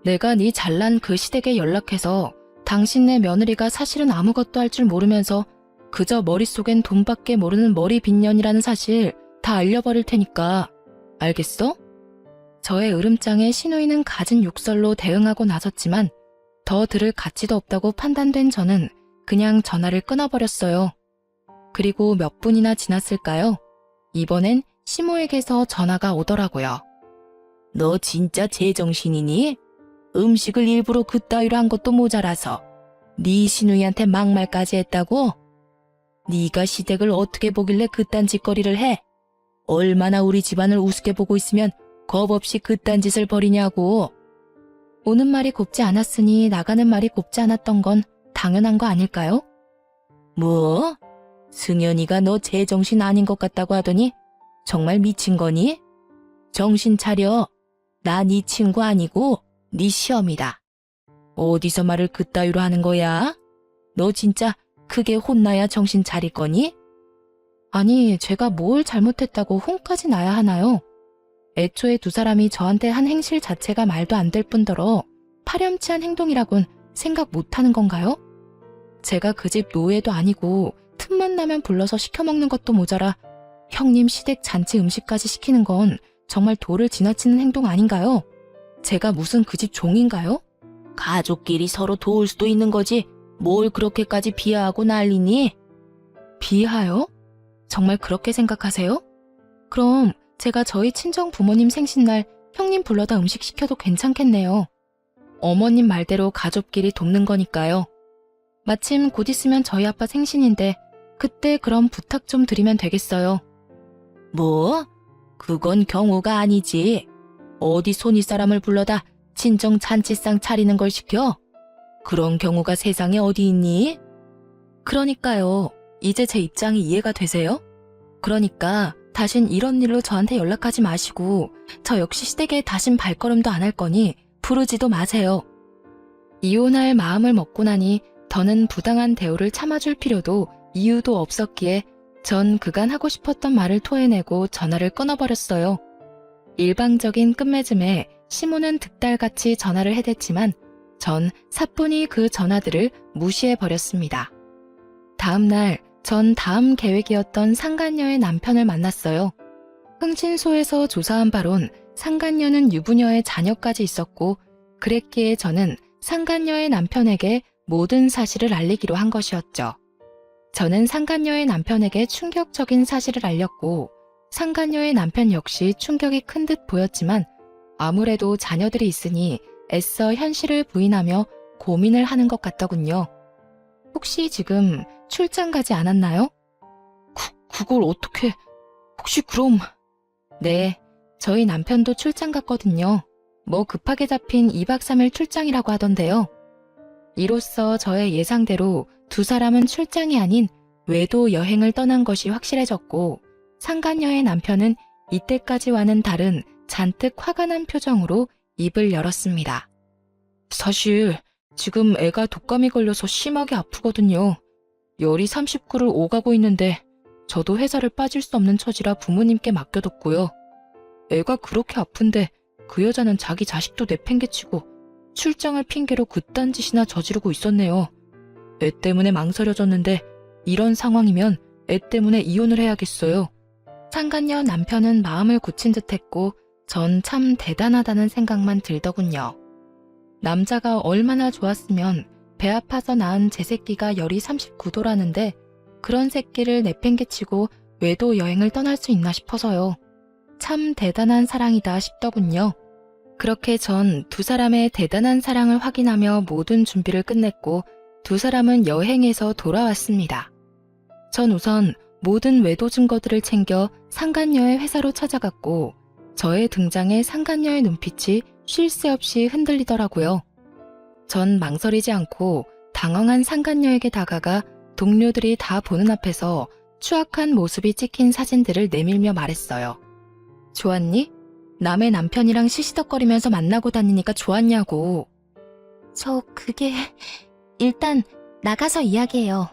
내가 네 잘난 그 시댁에 연락해서 당신네 며느리가 사실은 아무것도 할 줄 모르면서 그저 머릿속엔 돈밖에 모르는 머리 빈년이라는 사실 다 알려버릴 테니까. 알겠어? 저의 으름장에 신우이는 갖은 욕설로 대응하고 나섰지만 더 들을 가치도 없다고 판단된 저는 그냥 전화를 끊어버렸어요. 그리고 몇 분이나 지났을까요? 이번엔 시모에게서 전화가 오더라고요. 너 진짜 제정신이니? 음식을 일부러 그따위로 한 것도 모자라서 네 시누이한테 막말까지 했다고? 네가 시댁을 어떻게 보길래 그딴 짓거리를 해? 얼마나 우리 집안을 우습게 보고 있으면 겁없이 그딴 짓을 벌이냐고. 오는 말이 곱지 않았으니 나가는 말이 곱지 않았던 건 당연한 거 아닐까요? 뭐? 승연이가 너 제정신 아닌 것 같다고 하더니 정말 미친 거니? 정신 차려. 나 네 친구 아니고 네 시험이다. 어디서 말을 그따위로 하는 거야? 너 진짜 크게 혼나야 정신 차릴 거니? 아니, 제가 뭘 잘못했다고 혼까지 나야 하나요? 애초에 두 사람이 저한테 한 행실 자체가 말도 안 될 뿐더러 파렴치한 행동이라곤 생각 못하는 건가요? 제가 그 집 노예도 아니고 틈만 나면 불러서 시켜먹는 것도 모자라 형님 시댁 잔치 음식까지 시키는 건 정말 도를 지나치는 행동 아닌가요? 제가 무슨 그 집 종인가요? 가족끼리 서로 도울 수도 있는 거지 뭘 그렇게까지 비하하고 난리니? 비하요? 정말 그렇게 생각하세요? 그럼 제가 저희 친정 부모님 생신날 형님 불러다 음식 시켜도 괜찮겠네요. 어머님 말대로 가족끼리 돕는 거니까요. 마침 곧 있으면 저희 아빠 생신인데 그때 그럼 부탁 좀 드리면 되겠어요. 뭐? 그건 경우가 아니지. 어디 손이 사람을 불러다 친정 잔치상 차리는 걸 시켜? 그런 경우가 세상에 어디 있니? 그러니까요. 이제 제 입장이 이해가 되세요? 그러니까 다신 이런 일로 저한테 연락하지 마시고 저 역시 시댁에 다신 발걸음도 안 할 거니 부르지도 마세요. 이혼할 마음을 먹고 나니 더는 부당한 대우를 참아줄 필요도 이유도 없었기에 전 그간 하고 싶었던 말을 토해내고 전화를 끊어버렸어요. 일방적인 끝맺음에 시모는 득달같이 전화를 해댔지만 전 사뿐히 그 전화들을 무시해버렸습니다. 다음 날 전 다음 계획이었던 상간녀의 남편을 만났어요. 흥신소에서 조사한 바론 상간녀는 유부녀의 자녀까지 있었고 그랬기에 저는 상간녀의 남편에게 모든 사실을 알리기로 한 것이었죠. 저는 상간녀의 남편에게 충격적인 사실을 알렸고 상간녀의 남편 역시 충격이 큰 듯 보였지만 아무래도 자녀들이 있으니 애써 현실을 부인하며 고민을 하는 것 같더군요. 혹시 지금 출장 가지 않았나요? 그걸 어떻게... 혹시 그럼... 네, 저희 남편도 출장 갔거든요. 뭐 급하게 잡힌 2박 3일 출장이라고 하던데요. 이로써 저의 예상대로 두 사람은 출장이 아닌 외도 여행을 떠난 것이 확실해졌고 상간녀의 남편은 이때까지와는 다른 잔뜩 화가 난 표정으로 입을 열었습니다. 사실 지금 애가 독감이 걸려서 심하게 아프거든요. 열이 39를 오가고 있는데 저도 회사를 빠질 수 없는 처지라 부모님께 맡겨뒀고요. 애가 그렇게 아픈데 그 여자는 자기 자식도 내팽개치고 출장을 핑계로 그딴 짓이나 저지르고 있었네요. 애 때문에 망설여졌는데 이런 상황이면 애 때문에 이혼을 해야겠어요. 상간녀 남편은 마음을 굳힌 듯했고 전 참 대단하다는 생각만 들더군요. 남자가 얼마나 좋았으면 배 아파서 낳은 제 새끼가 열이 39도라는데 그런 새끼를 내팽개치고 외도 여행을 떠날 수 있나 싶어서요. 참 대단한 사랑이다 싶더군요. 그렇게 전 두 사람의 대단한 사랑을 확인하며 모든 준비를 끝냈고 두 사람은 여행에서 돌아왔습니다. 전 우선 모든 외도 증거들을 챙겨 상간녀의 회사로 찾아갔고 저의 등장에 상간녀의 눈빛이 쉴 새 없이 흔들리더라고요. 전 망설이지 않고 당황한 상간녀에게 다가가 동료들이 다 보는 앞에서 추악한 모습이 찍힌 사진들을 내밀며 말했어요. 좋았니? 남의 남편이랑 시시덕거리면서 만나고 다니니까 좋았냐고. 그게... 일단 나가서 이야기해요.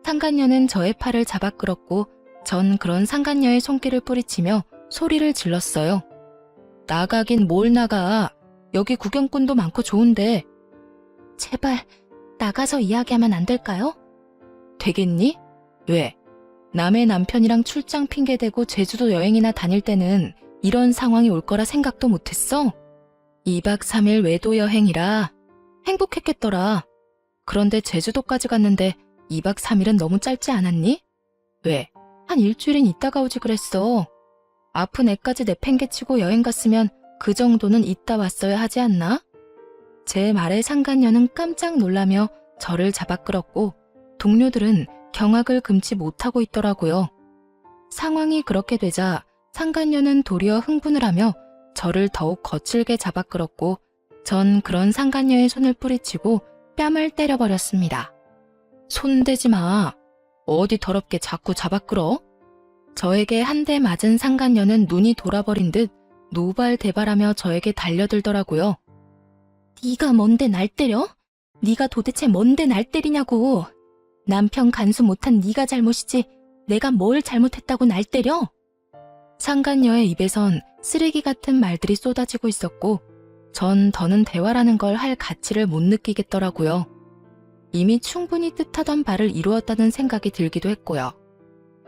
상간녀는 저의 팔을 잡아 끌었고 전 그런 상간녀의 손길을 뿌리치며 소리를 질렀어요. 나가긴 뭘 나가. 여기 구경꾼도 많고 좋은데. 제발 나가서 이야기하면 안 될까요? 되겠니? 왜? 남의 남편이랑 출장 핑계대고 제주도 여행이나 다닐 때는 이런 상황이 올 거라 생각도 못했어? 2박 3일 외도 여행이라 행복했겠더라. 그런데 제주도까지 갔는데 2박 3일은 너무 짧지 않았니? 왜? 한 일주일은 있다가 오지 그랬어. 아픈 애까지 내팽개치고 여행 갔으면 그 정도는 있다 왔어야 하지 않나? 제 말에 상간녀는 깜짝 놀라며 저를 잡아 끌었고 동료들은 경악을 금치 못하고 있더라고요. 상황이 그렇게 되자 상간녀는 도리어 흥분을 하며 저를 더욱 거칠게 잡아 끌었고 전 그런 상간녀의 손을 뿌리치고 뺨을 때려버렸습니다. 손대지 마. 어디 더럽게 자꾸 잡아 끌어? 저에게 한 대 맞은 상간녀는 눈이 돌아버린 듯 노발대발하며 저에게 달려들더라고요. 네가 뭔데 날 때려? 네가 도대체 뭔데 날 때리냐고. 남편 간수 못한 네가 잘못이지 내가 뭘 잘못했다고 날 때려? 상간녀의 입에선 쓰레기 같은 말들이 쏟아지고 있었고 전 더는 대화라는 걸 할 가치를 못 느끼겠더라고요. 이미 충분히 뜻하던 바를 이루었다는 생각이 들기도 했고요.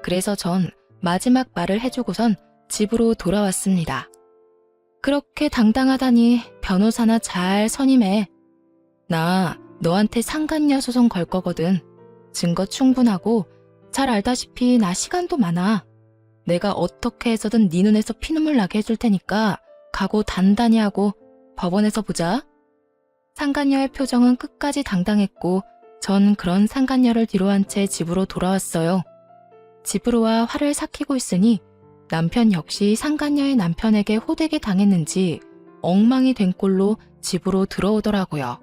그래서 전 마지막 말을 해주고선 집으로 돌아왔습니다. 그렇게 당당하다니 변호사나 잘 선임해. 나 너한테 상간녀 소송 걸 거거든. 증거 충분하고 잘 알다시피 나 시간도 많아. 내가 어떻게 해서든 네 눈에서 피눈물 나게 해줄 테니까 각오 단단히 하고 법원에서 보자. 상간녀의 표정은 끝까지 당당했고 전 그런 상간녀를 뒤로한 채 집으로 돌아왔어요. 집으로 와 화를 삭히고 있으니 남편 역시 상간녀의 남편에게 호되게 당했는지 엉망이 된 꼴로 집으로 들어오더라고요.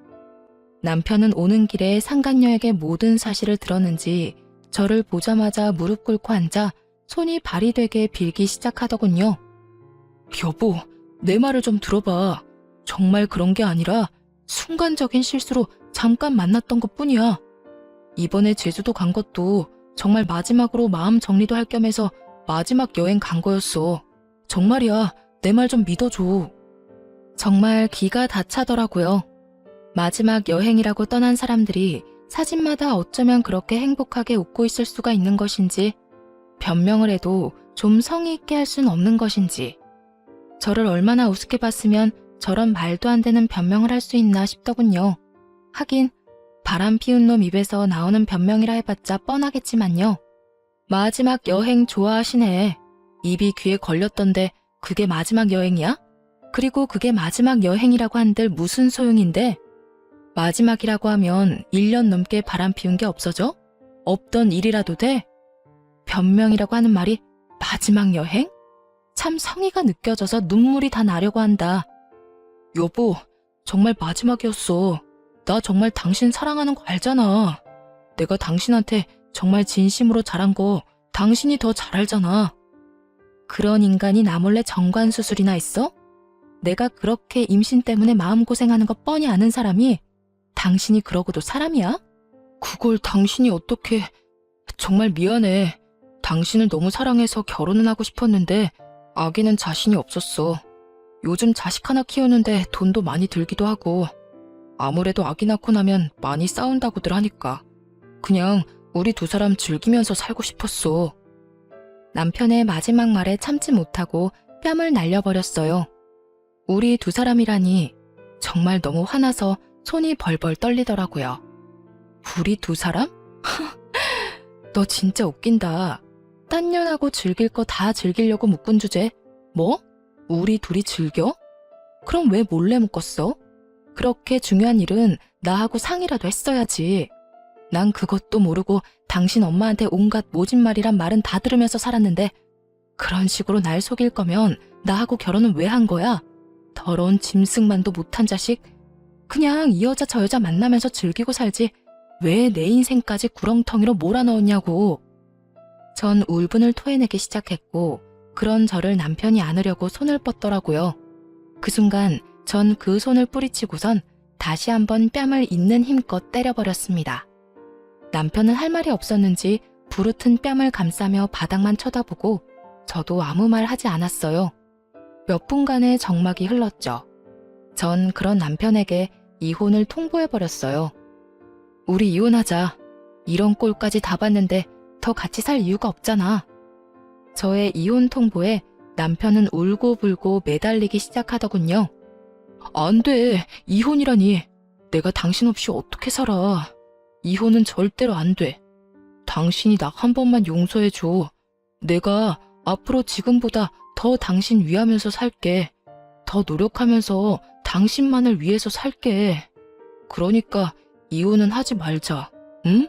남편은 오는 길에 상간녀에게 모든 사실을 들었는지 저를 보자마자 무릎 꿇고 앉아 손이 발이 되게 빌기 시작하더군요. 여보, 내 말을 좀 들어봐. 정말 그런 게 아니라 순간적인 실수로 잠깐 만났던 것뿐이야. 이번에 제주도 간 것도 정말 마지막으로 마음 정리도 할 겸해서 마지막 여행 간 거였어. 정말이야. 내 말 좀 믿어줘. 정말 기가 다 차더라고요. 마지막 여행이라고 떠난 사람들이 사진마다 어쩌면 그렇게 행복하게 웃고 있을 수가 있는 것인지, 변명을 해도 좀 성의 있게 할 순 없는 것인지, 저를 얼마나 우습게 봤으면 저런 말도 안 되는 변명을 할 수 있나 싶더군요. 하긴 바람 피운 놈 입에서 나오는 변명이라 해봤자 뻔하겠지만요. 마지막 여행 좋아하시네. 입이 귀에 걸렸던데 그게 마지막 여행이야? 그리고 그게 마지막 여행이라고 한들 무슨 소용인데? 마지막이라고 하면 1년 넘게 바람 피운 게 없어져? 없던 일이라도 돼? 변명이라고 하는 말이 마지막 여행? 참 성의가 느껴져서 눈물이 다 나려고 한다. 여보, 정말 마지막이었어. 나 정말 당신 사랑하는 거 알잖아. 내가 당신한테 정말 진심으로 잘한 거 당신이 더 잘 알잖아. 그런 인간이 나 몰래 정관수술이나 했어? 내가 그렇게 임신 때문에 마음고생하는 거 뻔히 아는 사람이 당신이 그러고도 사람이야? 그걸 당신이 어떻게... 정말 미안해. 당신을 너무 사랑해서 결혼은 하고 싶었는데 아기는 자신이 없었어. 요즘 자식 하나 키우는데 돈도 많이 들기도 하고 아무래도 아기 낳고 나면 많이 싸운다고들 하니까 그냥 우리 두 사람 즐기면서 살고 싶었어. 남편의 마지막 말에 참지 못하고 뺨을 날려버렸어요. 우리 두 사람이라니 정말 너무 화나서 손이 벌벌 떨리더라고요. 우리 두 사람? 너 진짜 웃긴다. 딴 년하고 즐길 거 다 즐기려고 묶은 주제. 뭐? 우리 둘이 즐겨? 그럼 왜 몰래 묶었어? 그렇게 중요한 일은 나하고 상의라도 했어야지. 난 그것도 모르고 당신 엄마한테 온갖 모진말이란 말은 다 들으면서 살았는데 그런 식으로 날 속일 거면 나하고 결혼은 왜 한 거야? 더러운 짐승만도 못한 자식. 그냥 이 여자 저 여자 만나면서 즐기고 살지 왜 내 인생까지 구렁텅이로 몰아넣었냐고. 전 울분을 토해내기 시작했고 그런 저를 남편이 안으려고 손을 뻗더라고요. 그 순간 전 그 손을 뿌리치고선 다시 한번 뺨을 있는 힘껏 때려버렸습니다. 남편은 할 말이 없었는지 부르튼 뺨을 감싸며 바닥만 쳐다보고 저도 아무 말 하지 않았어요. 몇 분간의 정막이 흘렀죠. 전 그런 남편에게 이혼을 통보해버렸어요. 우리 이혼하자. 이런 꼴까지 다 봤는데 더 같이 살 이유가 없잖아. 저의 이혼 통보에 남편은 울고불고 매달리기 시작하더군요. 안 돼. 이혼이라니. 내가 당신 없이 어떻게 살아. 이혼은 절대로 안 돼. 당신이 나 한 번만 용서해줘. 내가 앞으로 지금보다 더 당신 위하면서 살게. 더 노력하면서 당신만을 위해서 살게. 그러니까 이혼은 하지 말자. 응?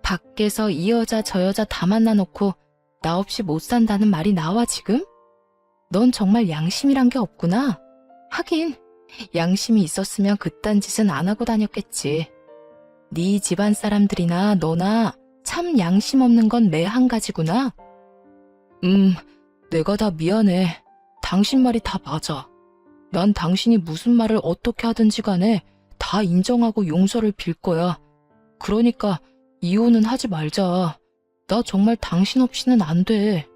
밖에서 이 여자 저 여자 다 만나놓고 나 없이 못 산다는 말이 나와 지금? 넌 정말 양심이란 게 없구나. 하긴 양심이 있었으면 그딴 짓은 안 하고 다녔겠지. 네 집안 사람들이나 너나 참 양심 없는 건 매 한 가지구나. 내가 다 미안해. 당신 말이 다 맞아. 난 당신이 무슨 말을 어떻게 하든지 간에 다 인정하고 용서를 빌 거야. 그러니까 이혼은 하지 말자. 나 정말 당신 없이는 안 돼.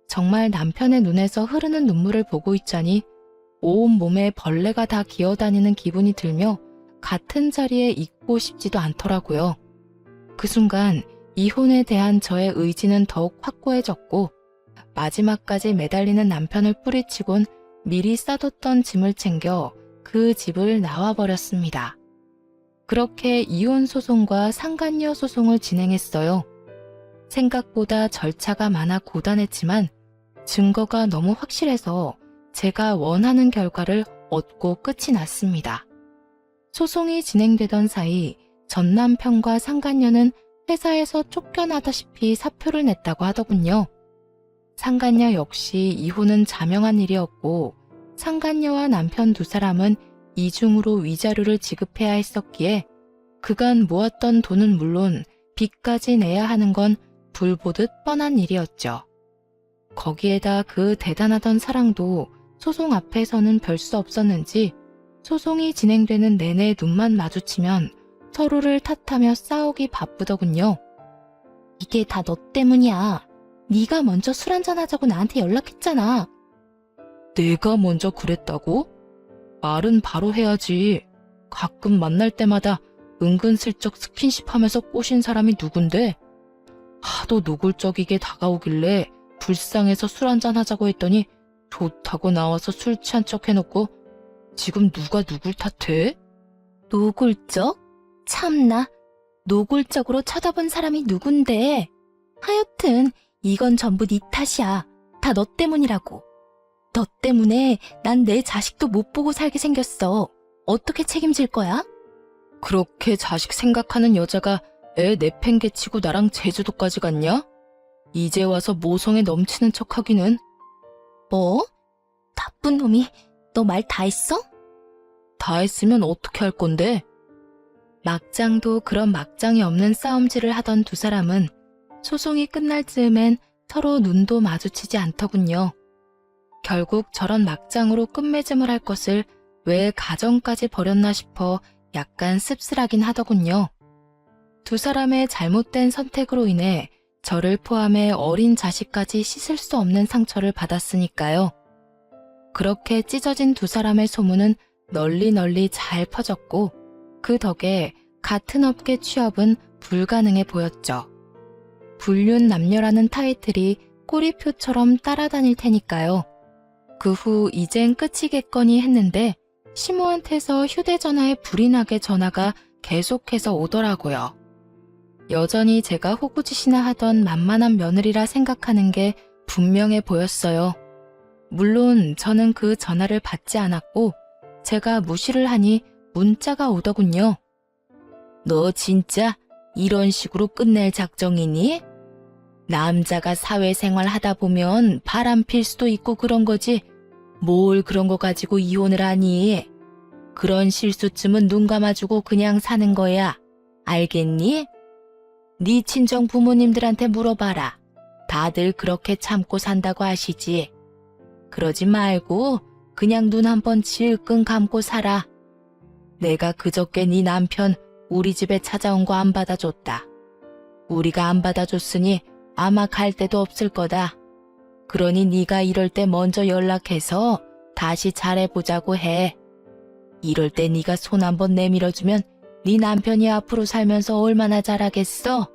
정말 남편의 눈에서 흐르는 눈물을 보고 있자니 온몸에 벌레가 다 기어다니는 기분이 들며 같은 자리에 있고 싶지도 않더라고요. 그 순간 이혼에 대한 저의 의지는 더욱 확고해졌고 마지막까지 매달리는 남편을 뿌리치곤 미리 싸뒀던 짐을 챙겨 그 집을 나와버렸습니다. 그렇게 이혼 소송과 상간녀 소송을 진행했어요. 생각보다 절차가 많아 고단했지만 증거가 너무 확실해서 제가 원하는 결과를 얻고 끝이 났습니다. 소송이 진행되던 사이 전 남편과 상간녀는 회사에서 쫓겨나다시피 사표를 냈다고 하더군요. 상간녀 역시 이혼은 자명한 일이었고 상간녀와 남편 두 사람은 이중으로 위자료를 지급해야 했었기에 그간 모았던 돈은 물론 빚까지 내야 하는 건 불보듯 뻔한 일이었죠. 거기에다 그 대단하던 사랑도 소송 앞에서는 별 수 없었는지 소송이 진행되는 내내 눈만 마주치면 서로를 탓하며 싸우기 바쁘더군요. 이게 다 너 때문이야. 네가 먼저 술 한잔하자고 나한테 연락했잖아. 내가 먼저 그랬다고? 말은 바로 해야지. 가끔 만날 때마다 은근슬쩍 스킨십하면서 꼬신 사람이 누군데? 하도 노골적이게 다가오길래 불쌍해서 술 한잔하자고 했더니 좋다고 나와서 술 취한 척 해놓고 지금 누가 누굴 탓해? 노골적? 참나, 노골적으로 쳐다본 사람이 누군데? 하여튼 이건 전부 네 탓이야. 다 너 때문이라고. 너 때문에 난 내 자식도 못 보고 살게 생겼어. 어떻게 책임질 거야? 그렇게 자식 생각하는 여자가 애 내팽개치고 나랑 제주도까지 갔냐? 이제 와서 모성에 넘치는 척하기는. 뭐? 나쁜 놈이 너 말 다 했어? 다 했으면 어떻게 할 건데? 막장도 그런 막장이 없는 싸움질을 하던 두 사람은 소송이 끝날 즈음엔 서로 눈도 마주치지 않더군요. 결국 저런 막장으로 끝맺음을 할 것을 왜 가정까지 버렸나 싶어 약간 씁쓸하긴 하더군요. 두 사람의 잘못된 선택으로 인해 저를 포함해 어린 자식까지 씻을 수 없는 상처를 받았으니까요. 그렇게 찢어진 두 사람의 소문은 널리 잘 퍼졌고 그 덕에 같은 업계 취업은 불가능해 보였죠. 불륜남녀라는 타이틀이 꼬리표처럼 따라다닐 테니까요. 그 후 이젠 끝이겠거니 했는데 시모한테서 휴대전화에 불이 나게 전화가 계속해서 오더라고요. 여전히 제가 호구짓이나 하던 만만한 며느리라 생각하는 게 분명해 보였어요. 물론 저는 그 전화를 받지 않았고 제가 무시를 하니 문자가 오더군요. 너 진짜 이런 식으로 끝낼 작정이니? 남자가 사회생활 하다 보면 바람 필 수도 있고 그런 거지. 뭘 그런 거 가지고 이혼을 하니? 그런 실수쯤은 눈 감아주고 그냥 사는 거야. 알겠니? 네 친정 부모님들한테 물어봐라. 다들 그렇게 참고 산다고 하시지. 그러지 말고 그냥 눈 한번 질끈 감고 살아. 내가 그저께 네 남편 우리 집에 찾아온 거 안 받아줬다. 우리가 안 받아줬으니 아마 갈 데도 없을 거다. 그러니 네가 이럴 때 먼저 연락해서 다시 잘해보자고 해. 이럴 때 네가 손 한번 내밀어주면 네 남편이 앞으로 살면서 얼마나 잘하겠어?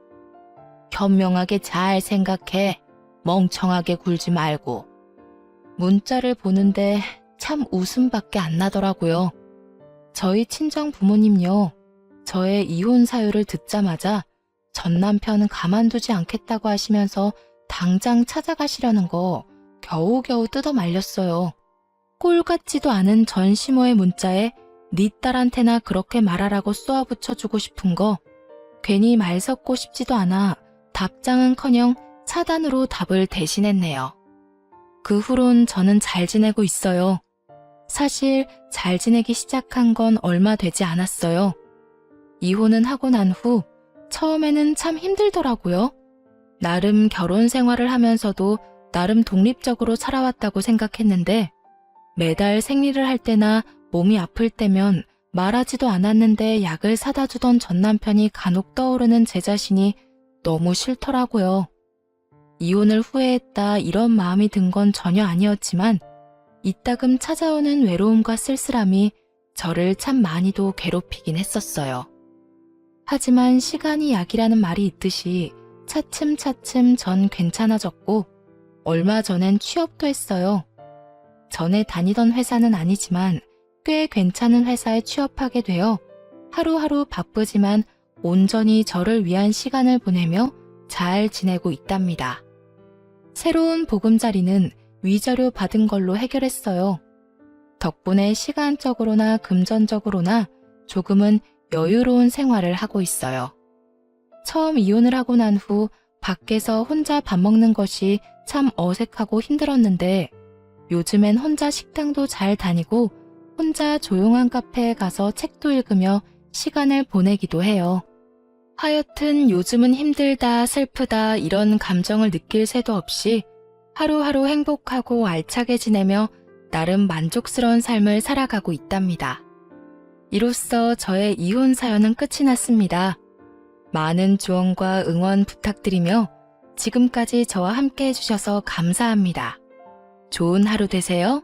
현명하게 잘 생각해. 멍청하게 굴지 말고. 문자를 보는데 참 웃음밖에 안 나더라고요. 저희 친정 부모님요. 저의 이혼 사유를 듣자마자 전 남편은 가만두지 않겠다고 하시면서 당장 찾아가시려는 거 겨우겨우 뜯어 말렸어요. 꼴 같지도 않은 전 시모의 문자에 네 딸한테나 그렇게 말하라고 쏘아붙여주고 싶은 거 괜히 말 섞고 싶지도 않아 답장은커녕 차단으로 답을 대신했네요. 그 후론 저는 잘 지내고 있어요. 사실 잘 지내기 시작한 건 얼마 되지 않았어요. 이혼은 하고 난 후 처음에는 참 힘들더라고요. 나름 결혼 생활을 하면서도 나름 독립적으로 살아왔다고 생각했는데 매달 생리를 할 때나 몸이 아플 때면 말하지도 않았는데 약을 사다 주던 전 남편이 간혹 떠오르는 제 자신이 너무 싫더라고요. 이혼을 후회했다 이런 마음이 든 건 전혀 아니었지만 이따금 찾아오는 외로움과 쓸쓸함이 저를 참 많이도 괴롭히긴 했었어요. 하지만 시간이 약이라는 말이 있듯이 차츰차츰 전 괜찮아졌고 얼마 전엔 취업도 했어요. 전에 다니던 회사는 아니지만 꽤 괜찮은 회사에 취업하게 되어 하루하루 바쁘지만 온전히 저를 위한 시간을 보내며 잘 지내고 있답니다. 새로운 보금자리는 위자료 받은 걸로 해결했어요. 덕분에 시간적으로나 금전적으로나 조금은 여유로운 생활을 하고 있어요. 처음 이혼을 하고 난 후 밖에서 혼자 밥 먹는 것이 참 어색하고 힘들었는데 요즘엔 혼자 식당도 잘 다니고 혼자 조용한 카페에 가서 책도 읽으며 시간을 보내기도 해요. 하여튼 요즘은 힘들다, 슬프다 이런 감정을 느낄 새도 없이 하루하루 행복하고 알차게 지내며 나름 만족스러운 삶을 살아가고 있답니다. 이로써 저의 이혼 사연은 끝이 났습니다. 많은 조언과 응원 부탁드리며 지금까지 저와 함께 해주셔서 감사합니다. 좋은 하루 되세요.